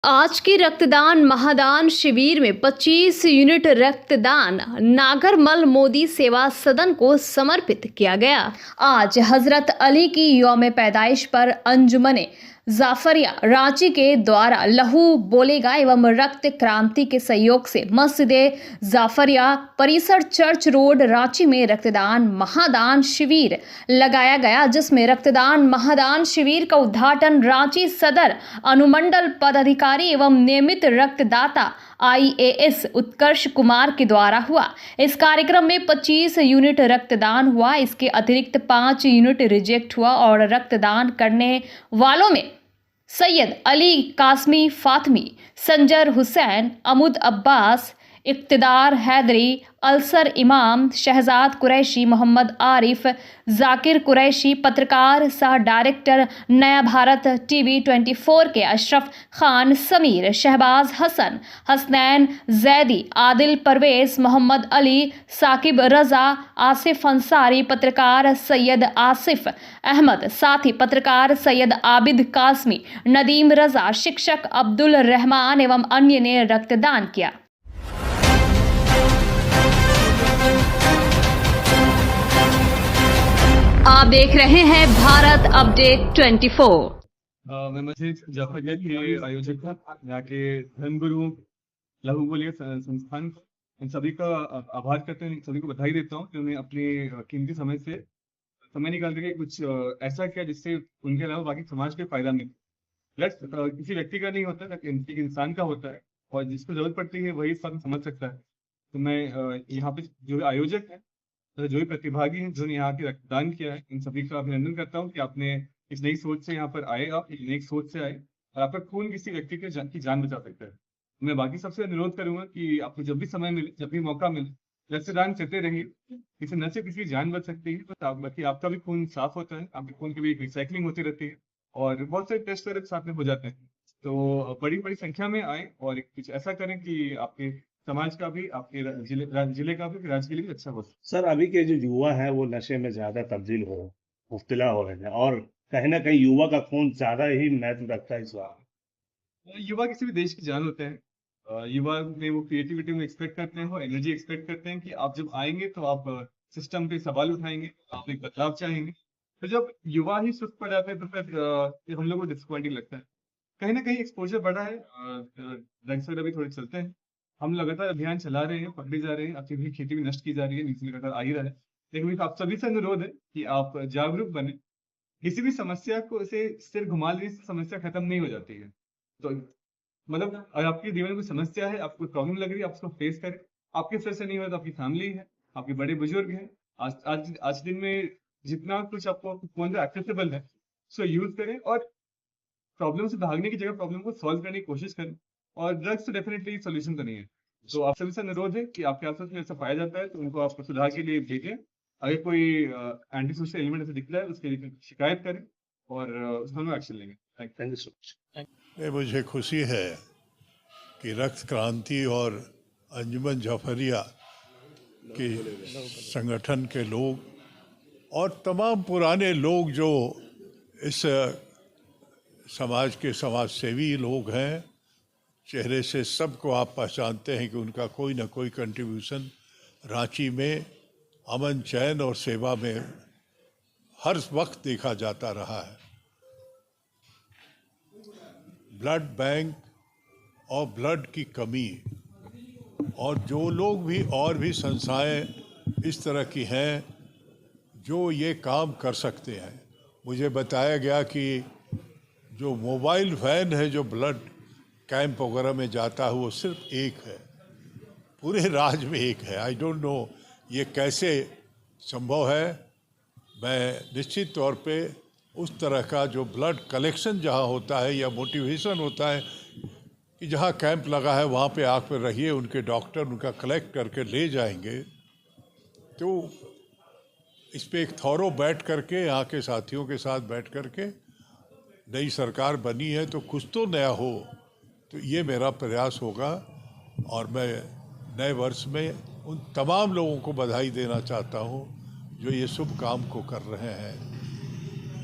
आज के रक्तदान महादान शिविर में 25 यूनिट रक्तदान नागरमल मोदी सेवा सदन को समर्पित किया गया। आज हजरत अली की यौम पैदाइश पर अंजुमने जाफरिया रांची के द्वारा लहू बोलेगा एवं रक्त क्रांति के सहयोग से मस्जिद जाफरिया परिसर चर्च रोड रांची में रक्तदान महादान शिविर लगाया गया, जिसमें रक्तदान महादान शिविर का उद्घाटन रांची सदर अनुमंडल पदाधिकारी एवं नियमित रक्तदाता IAS उत्कर्ष कुमार के द्वारा हुआ। इस कार्यक्रम में 25 यूनिट रक्तदान हुआ। इसके अतिरिक्त 5 यूनिट रिजेक्ट हुआ और रक्तदान करने वालों में सैयद अली कासमी फातमी, संजर हुसैन, अमुद अब्बास, इक्तदार हैदरी, अलसर इमाम, शहजाद कुरैशी, मोहम्मद आरिफ, जाकिर कुरैशी, पत्रकार सह डायरेक्टर नया भारत TV 24 के अशरफ खान, समीर, शहबाज हसन, हसनैन जैदी, आदिल परवेज, मोहम्मद अली, साकिब रजा, आसिफ अंसारी, पत्रकार सैयद आसिफ अहमद, साथ ही पत्रकार सैयद आबिद कासमी, नदीम रजा, शिक्षक अब्दुल रहमान एवं अन्य ने रक्तदान किया। आप देख रहे हैं भारत अपडेट 24। मैं मस्जिद जाफरिया के आयोजक था, यहाँ के धर्मगुरु लहू बोलिए संस्थान को इन सभी का आभार करते हैं, सभी को बधाई देता हूँ कि उन्होंने अपने कीमती समय से समय निकाल करके कुछ ऐसा किया जिससे उनके अलावा बाकी समाज को फायदा मिले। ब्लड किसी व्यक्ति का नहीं होता, एक इंसान का होता है और जिसको जरूरत पड़ती है वही इस बात में समझ सकता है। तो मैं यहाँ पे जो आयोजक है, जो भी प्रतिभागी हैं, जो यहाँ के रक्तदान किया है, इन सभी का अभिनंदन करता हूँ कि आपने इस नई सोच से यहाँ पर आए, आप एक नई सोच से आए और आपका खून किसी व्यक्ति के की जान बचा सकता है। मैं बाकी सबसे अनुरोध करूंगा कि आपको जब भी समय मिले, जब भी मौका मिले, रक्तदान करते रहिए। इससे न सिर्फ किसी की जान बच सकती है, बल्कि आपका भी खून साफ होता है, आपके खून की भी रिसाइकलिंग होती रहती है और बहुत सारे टेस्ट वगैरह साथ में हो जाते हैं। तो बड़ी बड़ी संख्या में आए और कुछ ऐसा करें कि आपके समाज का भी, आपके जिले का भी, राज्य के लिए भी अच्छा हो। सर, अभी के जो युवा है वो नशे में ज्यादा तब्दील मुब्तला हो रहे हैं और कहीं ना कहीं युवा का खून ज्यादा ही महत्व रखता है इस बार। युवा किसी भी देश की जान होते हैं। युवा में वो क्रिएटिविटी में एक्सपेक्ट करते हैं, वो एनर्जी एक्सपेक्ट करते हैं कि आप जब आएंगे तो आप सिस्टम पे सवाल उठाएंगे, आप एक बदलाव चाहेंगे। तो जब युवा ही सुस्त पड़ जाते हैं तो फिर हम लोग को डिसअपॉइंटिंग लगता है। कहीं ना कहीं एक्सपोजर बढ़ा है, ड्रग्स वगैरह भी थोड़े चलते हैं। हम लगातार अभियान चला रहे हैं, पकड़े जा रहे हैं, आपकी खेती भी नष्ट की जा रही है, नीचे लगातार आ ही रहा है। लेकिन आप सभी से अनुरोध है कि आप जागरूक बने। किसी भी समस्या को इसे सिर घुमा लेने से समस्या खत्म नहीं हो जाती है। तो मतलब अगर आपके जीवन में कोई समस्या है, आपको प्रॉब्लम लग रही है, आप उसको फेस करें। आपके सिर से नहीं हो तो आपकी फैमिली है, आपके बड़े बुजुर्ग हैं। आज दिन में जितना कुछ आपको फोन पे एक्सेसिबल है उसको यूज करें और प्रॉब्लम से भागने की जगह प्रॉब्लम को सॉल्व करने की कोशिश करें। और ड्रग्स तो डेफिनेटली सोल्यूशन तो नहीं है। तो आप सभी से अनुरोध है कि आपके आसपास में ऐसा पाया जाता है तो उनको आप सुधार के लिए भेजें। अगर कोई एंटी सोशल एलिमेंट ऐसे दिखता है उसके लिए शिकायत करें और उसमें एक्शन लेंगे। Thank you so much. मुझे खुशी है कि रक्त क्रांति और अंजुमन जाफरिया के संगठन के लोग और तमाम पुराने लोग जो इस समाज के समाज सेवी लोग हैं, चेहरे से सबको आप पहचानते हैं कि उनका कोई ना कोई कंट्रीब्यूशन रांची में अमन चैन और सेवा में हर वक्त देखा जाता रहा है। ब्लड बैंक और ब्लड की कमी और जो लोग भी और भी संस्थाएं इस तरह की हैं जो ये काम कर सकते हैं। मुझे बताया गया कि जो मोबाइल वैन है जो ब्लड कैंप वगैरह में जाता है वो सिर्फ एक है, पूरे राज्य में एक है। आई डोंट नो ये कैसे संभव है। मैं निश्चित तौर पे उस तरह का जो ब्लड कलेक्शन जहाँ होता है या मोटिवेशन होता है कि जहाँ कैंप लगा है वहाँ पे आकर रहिए, उनके डॉक्टर उनका कलेक्ट करके ले जाएंगे। तो इस पे एक थॉरो बैठ करके यहाँ के साथियों के साथ बैठ करके, नई सरकार बनी है तो कुछ तो नया हो, तो ये मेरा प्रयास होगा। और मैं नए वर्ष में उन तमाम लोगों को बधाई देना चाहता हूँ जो ये शुभ काम को कर रहे हैं,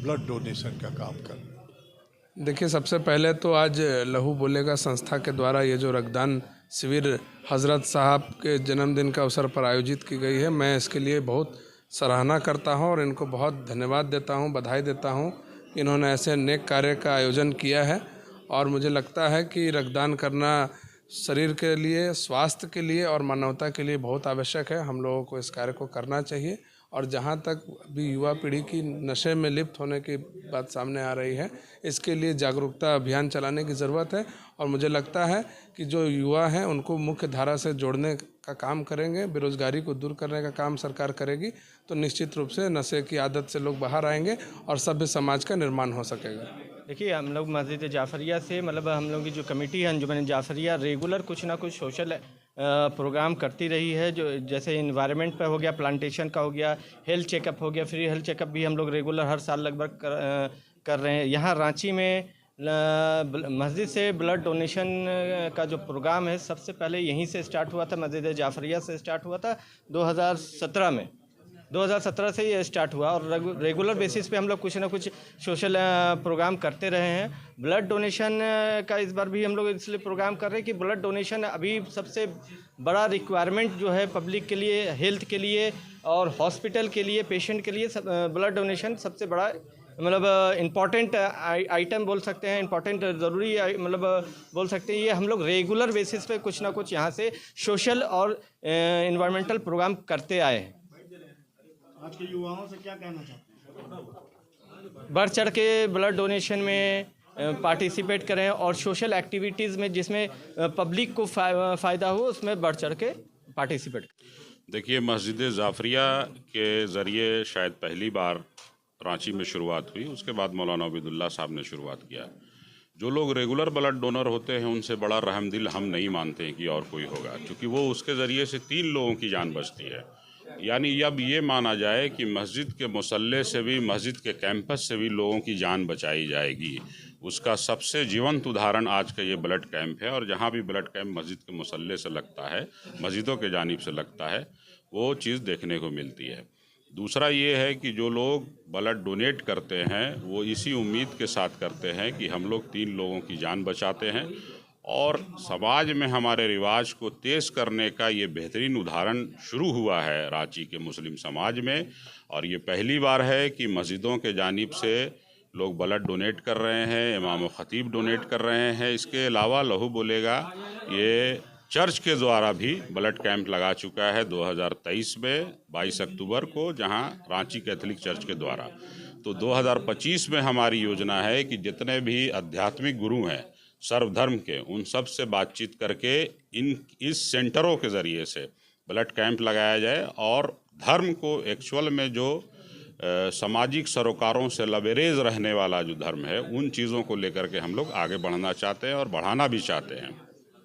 ब्लड डोनेशन का काम कर रहे हैं। देखिए, सबसे पहले तो आज लहू बोलेगा संस्था के द्वारा ये जो रक्तदान शिविर हज़रत साहब के जन्मदिन का अवसर पर आयोजित की गई है, मैं इसके लिए बहुत सराहना करता हूं और इनको बहुत धन्यवाद देता हूं, बधाई देता हूं। इन्होंने ऐसे नेक कार्य का आयोजन किया है और मुझे लगता है कि रक्तदान करना शरीर के लिए, स्वास्थ्य के लिए और मानवता के लिए बहुत आवश्यक है। हम लोगों को इस कार्य को करना चाहिए। और जहाँ तक भी युवा पीढ़ी की नशे में लिप्त होने की बात सामने आ रही है, इसके लिए जागरूकता अभियान चलाने की ज़रूरत है। और मुझे लगता है कि जो युवा हैं उनको मुख्य धारा से जोड़ने का काम करेंगे, बेरोज़गारी को दूर करने का काम सरकार करेगी, तो निश्चित रूप से नशे की आदत से लोग बाहर आएंगे और सभ्य समाज का निर्माण हो सकेगा। देखिए, हम लोग मस्जिद जाफ़रिया से मतलब हम लोग की जो कमेटी है अंजुमन जाफ़रिया रेगुलर कुछ ना कुछ सोशल प्रोग्राम करती रही है। जो जैसे इन्वायरमेंट पे हो गया, प्लांटेशन का हो गया, हेल्थ चेकअप हो गया, फ्री हेल्थ चेकअप भी हम लोग रेगुलर हर साल लगभग कर रहे हैं। यहाँ रांची में मस्जिद से ब्लड डोनेशन का जो प्रोग्राम है सबसे पहले यहीं से स्टार्ट हुआ था, मस्जिद जाफ़रिया से स्टार्ट हुआ था 2017 में। 2017 से ये स्टार्ट हुआ और रेगुलर बेसिस पे हम लोग कुछ ना कुछ सोशल प्रोग्राम करते रहे हैं। ब्लड डोनेशन का इस बार भी हम लोग इसलिए प्रोग्राम कर रहे हैं कि ब्लड डोनेशन अभी सबसे बड़ा रिक्वायरमेंट जो है पब्लिक के लिए, हेल्थ के लिए और हॉस्पिटल के लिए, पेशेंट के लिए ब्लड डोनेशन सबसे बड़ा मतलब इम्पॉर्टेंट आइटम बोल सकते हैं, इम्पॉर्टेंट ज़रूरी मतलब बोल सकते हैं। ये हम लोग रेगुलर बेसिस पे कुछ ना कुछ यहाँ से सोशल और इन्वायरमेंटल प्रोग्राम करते आए हैं। आज के युवाओं से क्या कहना चाहते हैं? बढ़ चढ़ के ब्लड डोनेशन में पार्टिसिपेट करें और सोशल एक्टिविटीज़ में जिसमें पब्लिक को फ़ायदा हो उसमें बढ़ चढ़ के पार्टिसिपेट करें। देखिए, मस्जिद जाफ़रिया के ज़रिए शायद पहली बार रांची में शुरुआत हुई, उसके बाद मौलाना अबीदुल्ला साहब ने शुरुआत किया। जो लोग रेगुलर ब्लड डोनर होते हैं उनसे बड़ा रहमदिल हम नहीं मानते हैं कि और कोई होगा, क्योंकि वो उसके ज़रिए से 3 लोगों की जान बचती है। यानी अब ये माना जाए कि मस्जिद के मुसल्ले से भी, मस्जिद के कैंपस से भी लोगों की जान बचाई जाएगी। उसका सबसे जीवंत उदाहरण आज का ये ब्लड कैंप है। और जहाँ भी ब्लड कैंप मस्जिद के मुसल्ले से लगता है, मस्जिदों के जानिब से लगता है, वो चीज़ देखने को मिलती है। दूसरा ये है कि जो लोग ब्लड डोनेट करते हैं वो इसी उम्मीद के साथ करते हैं कि हम लोग 3 लोगों की जान बचाते हैं। और समाज में हमारे रिवाज को तेज़ करने का ये बेहतरीन उदाहरण शुरू हुआ है रांची के मुस्लिम समाज में। और ये पहली बार है कि मस्जिदों के जानिब से लोग ब्लड डोनेट कर रहे हैं, इमाम व ख़तीब डोनेट कर रहे हैं। इसके अलावा लहू बोलेगा ये चर्च के द्वारा भी ब्लड कैंप लगा चुका है 2023 में 22 अक्टूबर को, जहां रांची कैथोलिक चर्च के द्वारा। तो 2025 में हमारी योजना है कि जितने भी आध्यात्मिक गुरु हैं सर्वधर्म के, उन सब से बातचीत करके इस सेंटरों के ज़रिए से ब्लड कैंप लगाया जाए और धर्म को एक्चुअल में जो सामाजिक सरोकारों से लबरेज रहने वाला जो धर्म है, उन चीज़ों को लेकर के हम लोग आगे बढ़ना चाहते हैं और बढ़ाना भी चाहते हैं।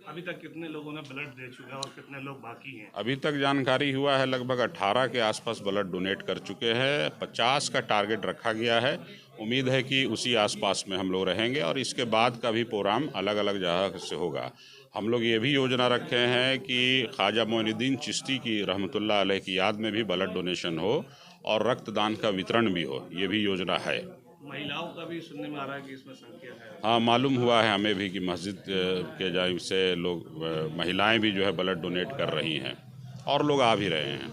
अभी तक कितने लोगों ने ब्लड दे चुके हैं और कितने लोग बाकी हैं? अभी तक जानकारी हुआ है लगभग 18 के आसपास ब्लड डोनेट कर चुके हैं। 50 का टारगेट रखा गया है। उम्मीद है कि उसी आसपास में हम लोग रहेंगे और इसके बाद का भी प्रोग्राम अलग अलग जगह से होगा। हम लोग ये भी योजना रखे हैं कि ख्वाजा मोइनुद्दीन चिश्ती की रहमतुल्लाह अलैह की याद में भी ब्लड डोनेशन हो और रक्तदान का वितरण भी हो। ये भी योजना है। महिलाओं का भी सुनने में आ रहा है कि इसमें संख्या है। हाँ, मालूम हुआ है हमें भी कि मस्जिद के जानिब से लोग, महिलाएं भी जो है ब्लड डोनेट कर रही हैं और लोग आ भी रहे हैं।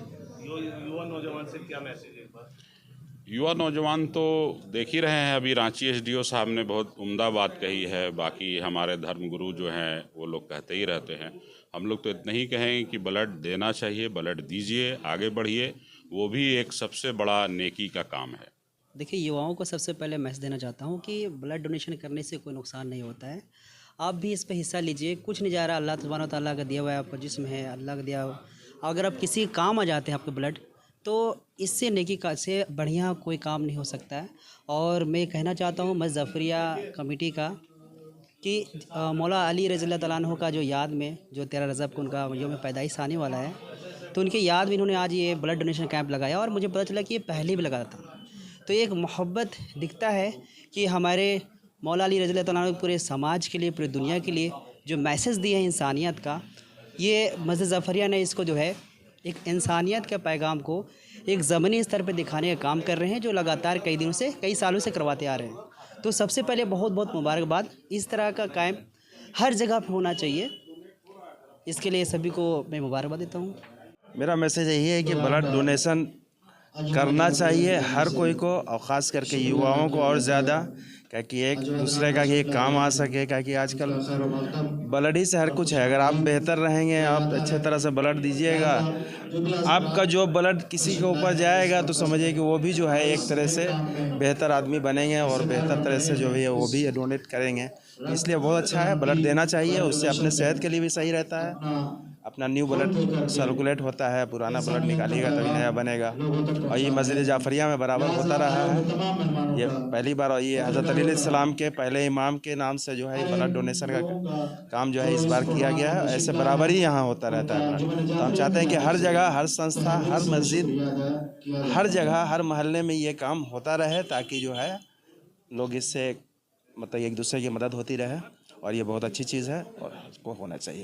युवा नौजवान से क्या मैसेज है? युवा नौजवान तो देख ही रहे हैं, अभी रांची एसडीओ साहब ने बहुत उम्दा बात कही है। बाकी हमारे धर्मगुरु जो हैं वो लोग कहते ही रहते हैं। हम लोग तो इतना ही कहेंगे कि ब्लड देना चाहिए, ब्लड दीजिए, आगे बढ़िए। वो भी एक सबसे बड़ा नेकी का काम है। देखिए, युवाओं को सबसे पहले मैसेज देना चाहता हूँ कि ब्लड डोनेशन करने से कोई नुकसान नहीं होता है। आप भी इस पर हिस्सा लीजिए। कुछ नहीं जा रहा, अल्लाह सुब्हान व तआला का दिया हुआ है, आपका जिस्म है, अल्लाह का दिया हुआ। अगर आप किसी काम आ जाते हैं आपके ब्लड, तो इससे नेकी का से बढ़िया कोई काम नहीं हो सकता है। और मैं कहना चाहता हूँ मस्जिद जाफ़रिया कमेटी का कि मौला अली रज़ी अल्लाह तआला अन्हु का जो याद में, जो 13 रजब को उनका यौम पैदाइश आने वाला है, तो उनके याद में इन्होंने आज ये ब्लड डोनेशन कैंप लगाया। और मुझे पता चला कि ये पहले भी लगा था। तो एक मोहब्बत दिखता है कि हमारे मौला अली रज़ी अल्लाह तआला अन्हु पूरे समाज के लिए, पूरी दुनिया के लिए जो मैसेज दिए हैं इंसानियत का, ये मस्जिद जाफ़रिया ने इसको जो है एक इंसानियत के पैगाम को एक ज़मीनी स्तर पर दिखाने का काम कर रहे हैं, जो लगातार कई दिनों से, कई सालों से करवाते आ रहे हैं। तो सबसे पहले बहुत बहुत मुबारकबाद। इस तरह का कायम हर जगह पे होना चाहिए, इसके लिए सभी को मैं मुबारकबाद देता हूँ। मेरा मैसेज यही है कि ब्लड डोनेशन करना चाहिए हर कोई को, और ख़ास करके युवाओं को और ज़्यादा, क्योंकि एक दूसरे का ये काम आ सके। क्योंकि आजकल ब्लड ही से हर कुछ है। अगर आप बेहतर रहेंगे, आप अच्छे तरह से ब्लड दीजिएगा, आपका जो ब्लड किसी के ऊपर जाएगा तो समझिए कि वो भी जो है एक तरह से बेहतर आदमी बनेंगे और बेहतर तरह से जो भी है वो भी डोनेट करेंगे। इसलिए बहुत अच्छा है, ब्लड देना चाहिए। उससे अपने सेहत के लिए भी सही रहता है, अपना न्यू ब्लड सर्कुलेट होता है, पुराना ब्लड निकालिएगा तभी नया बनेगा। और ये मस्जिद जाफरिया में बराबर होता रहा है, ये पहली बार। और ये हज़रत अली अलैहिस्सलाम के पहले इमाम के नाम से जो है ब्लड डोनेशन का काम जो है इस बार किया गया है। ऐसे बराबर ही यहाँ होता रहता है ब्लड। तो हम चाहते हैं कि हर जगह, हर संस्था, हर मस्जिद, हर जगह, हर मोहल्ले में ये काम होता रहे, ताकि जो है लोग इससे मतलब एक दूसरे की मदद होती रहे। और ये बहुत अच्छी चीज़ है और इसको होना चाहिए।